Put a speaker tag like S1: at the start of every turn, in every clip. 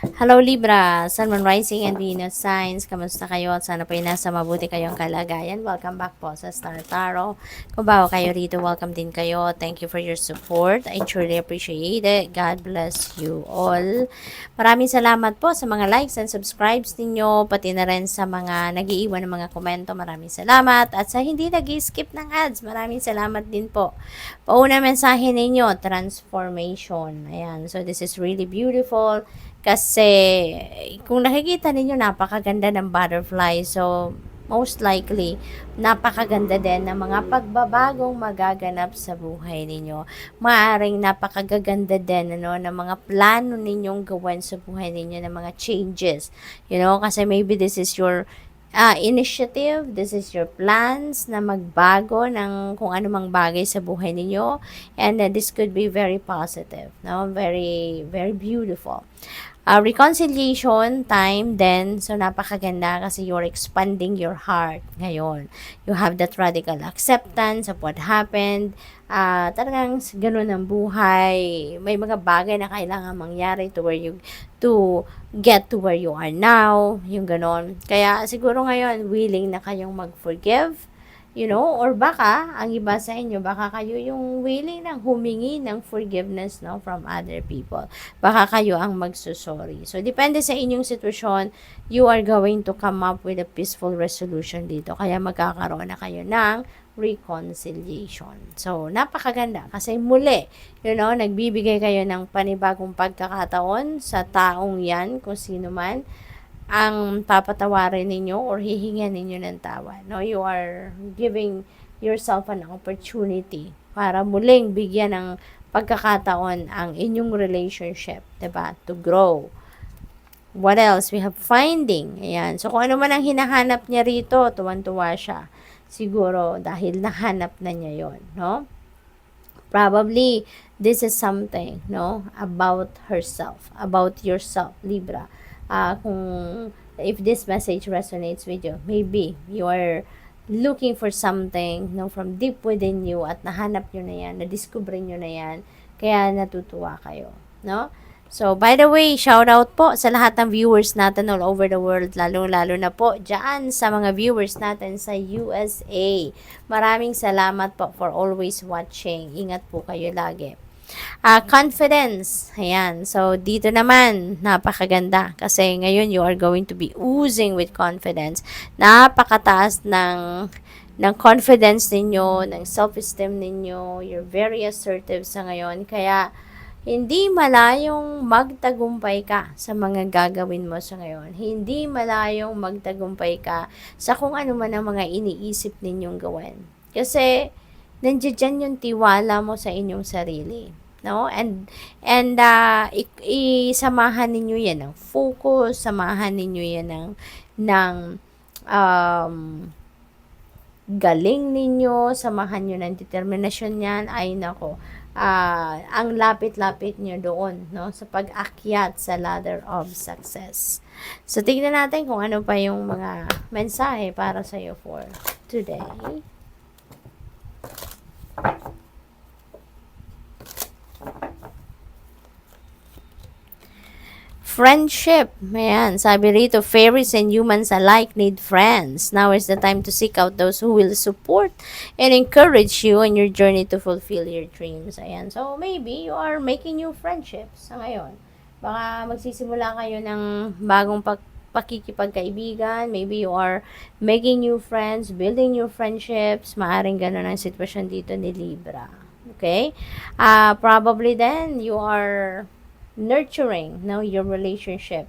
S1: Hello Libra, Sun, Moon, Rising, and Venus signs. Kamusta kayo? At sana po ay nasa mabuti kayong kalagayan. Welcome back po sa Star Tarot. Kung bago kayo rito, welcome din kayo. Thank you for your support. I truly appreciate it. God bless you all. Maraming salamat po sa mga likes and subscribes ninyo, pati na rin sa mga nag-iiwan ng mga komento. Maraming salamat. At sa hindi nag-skip ng ads, maraming salamat din po. Pauna mensahe ninyo, transformation. Ayan, so this is really beautiful. Kasi, kung nakikita ninyo, napakaganda ng butterfly. So, most likely, napakaganda din ng mga pagbabagong magaganap sa buhay ninyo. Maaring napakagaganda din ng mga plano ninyong gawin sa buhay ninyo, ng mga changes. Kasi maybe this is your initiative, this is your plans na magbago ng kung anumang bagay sa buhay ninyo. And this could be very positive, very, very beautiful. Reconciliation time then, so napakaganda kasi you're expanding your heart ngayon. You have that radical acceptance of what happened. Talagang ganun ang buhay. May mga bagay na kailangan mangyari to get to where you are now, yung ganon. Kaya siguro ngayon willing na kayong mag-forgive, or baka, ang iba sa inyo, baka kayo yung willing ng humingi ng forgiveness, from other people. Baka kayo ang magsusorry. So, depende sa inyong sitwasyon, you are going to come up with a peaceful resolution dito. Kaya magkakaroon na kayo ng reconciliation. So, napakaganda. Kasi muli, nagbibigay kayo ng panibagong pagkakataon sa taong yan, kung sino man, ang papatawarin ninyo or hihingan ninyo ng tawad. You are giving yourself an opportunity para muling bigyan ng pagkakataon ang inyong relationship, 'di ba? To grow. What else? We have finding. Ayan. So, kung ano man ang hinahanap niya rito, tuwan-tuwa siya. Siguro, dahil nahanap na niya yon, Probably, this is something, about herself, about yourself, Libra. Kung if this message resonates with you, maybe you are looking for something from deep within you at nahanap nyo na yan, na-discover nyo na yan, kaya natutuwa kayo. So, by the way, shout out po sa lahat ng viewers natin all over the world, lalo na po dyan sa mga viewers natin sa USA. Maraming salamat po for always watching. Ingat po kayo lagi. Confidence. Ayan. So, dito naman, napakaganda. Kasi ngayon, you are going to be oozing with confidence. Napakataas ng confidence ninyo, ng self-esteem ninyo. You're very assertive sa ngayon. Kaya, hindi malayong magtagumpay ka sa mga gagawin mo sa ngayon. Hindi malayong magtagumpay ka sa kung ano man ang mga iniisip ninyong gawin. Kasi, nandiyan yung tiwala mo sa inyong sarili. And isamahan ninyo yan ng focus, samahan ninyo yan ng galing ninyo, samahan nyo ng determinasyon yan. Ay nako, ang lapit-lapit nyo doon, sa pag-akyat sa ladder of success. So, tignan natin kung ano pa yung mga mensahe para sa'yo for today. Friendship. Ayan, sabi rito, fairies and humans alike need friends. Now is the time to seek out those who will support and encourage you on your journey to fulfill your dreams. Ayan, so maybe you are making new friendships sa ngayon. Baka magsisimula kayo ng bagong pakikipagkaibigan. Maybe you are making new friends, building new friendships. Maaring ganun ang sitwasyon dito ni Libra. Okay? Probably then, you are nurturing your relationship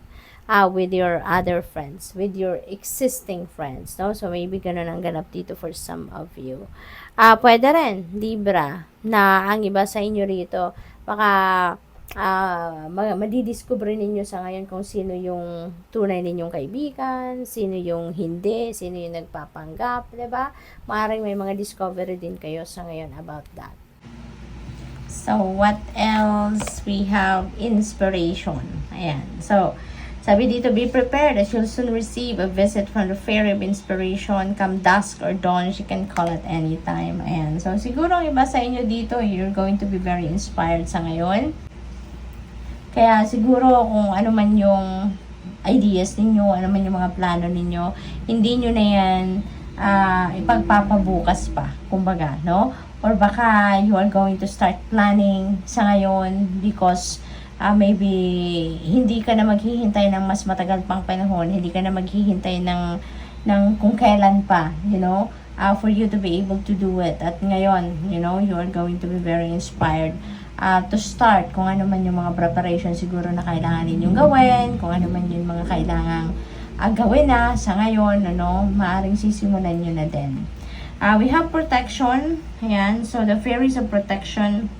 S1: with your other friends, with your existing friends. So maybe ganun ang ganap dito for some of you. Pwede rin, Libra, na ang iba sa inyo rito, baka madidiscover ninyo sa ngayon kung sino yung tunay ninyong kaibigan, sino yung hindi, sino yung nagpapanggap, diba? Maaaring may mga discovery din kayo sa ngayon about that. So, what else? We have inspiration. Ayan. So, sabi dito, be prepared as you'll soon receive a visit from the fairy of inspiration. Come dusk or dawn, she can call at any time. Ayan. So, siguro ang iba sa inyo dito, you're going to be very inspired sa ngayon. Kaya siguro kung ano man yung ideas ninyo, ano man yung mga plano ninyo, hindi nyo na yan ipagpapabukas pa, kumbaga, no? Or baka you are going to start planning sa ngayon because maybe hindi ka na maghihintay ng mas matagal pang panahon, hindi ka na maghihintay ng kung kailan pa, for you to be able to do it. At ngayon, you are going to be very inspired to start kung ano man yung mga preparation siguro na kailangan ninyong gawin, kung ano man yung mga kailangang gawin na sa ngayon, maaring sisimulan nyo na din. We have protection. Ayan. So, the fairies of protection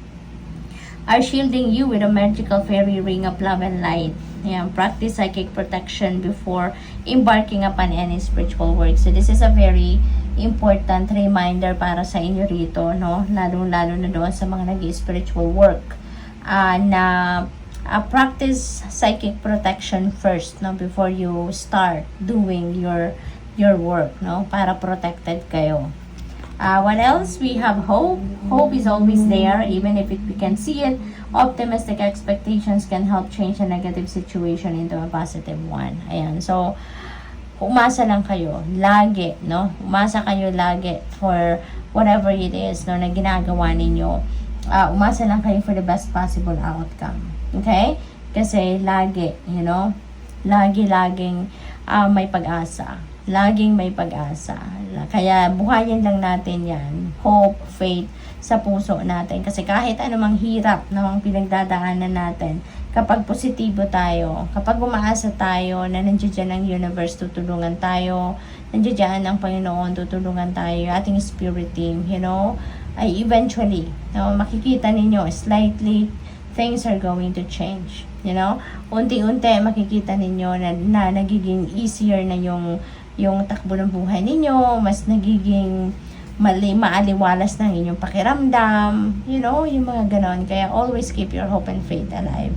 S1: are shielding you with a magical fairy ring of love and light. Ayan. Practice psychic protection before embarking upon any spiritual work. So, this is a very important reminder para sa inyo rito, no? Lalo-lalo na doon sa mga nag-spiritual work. Na practice psychic protection first, no? Before you start doing your work, no? Para protected kayo. What else? We have hope. Hope is always there, even if we can see it. Optimistic expectations can help change a negative situation into a positive one. Ayan. So, umasa lang kayo. Lagi, no? Umasa kayo lagi for whatever it is, no, na ginagawa ninyo. Umasa lang kayo for the best possible outcome. Okay? Kasi lagi, laging may pag-asa. Laging may pag-asa. Kaya buhayin lang natin yan. Hope, faith sa puso natin. Kasi kahit anumang hirap namang pinagdadaanan natin, kapag positibo tayo, kapag umaasa tayo na nandiyan ang universe, tutulungan tayo, nandiyan ang Panginoon, tutulungan tayo, ating spirit team, ay eventually, makikita ninyo, slightly, things are going to change. Unti-unti makikita ninyo na nagiging easier na yung takbo ng buhay ninyo, mas nagiging maaliwalas ng inyong pakiramdam, yung mga ganon. Kaya always keep your hope and faith alive.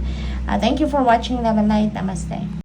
S1: Thank you for watching Love and Light. Namaste.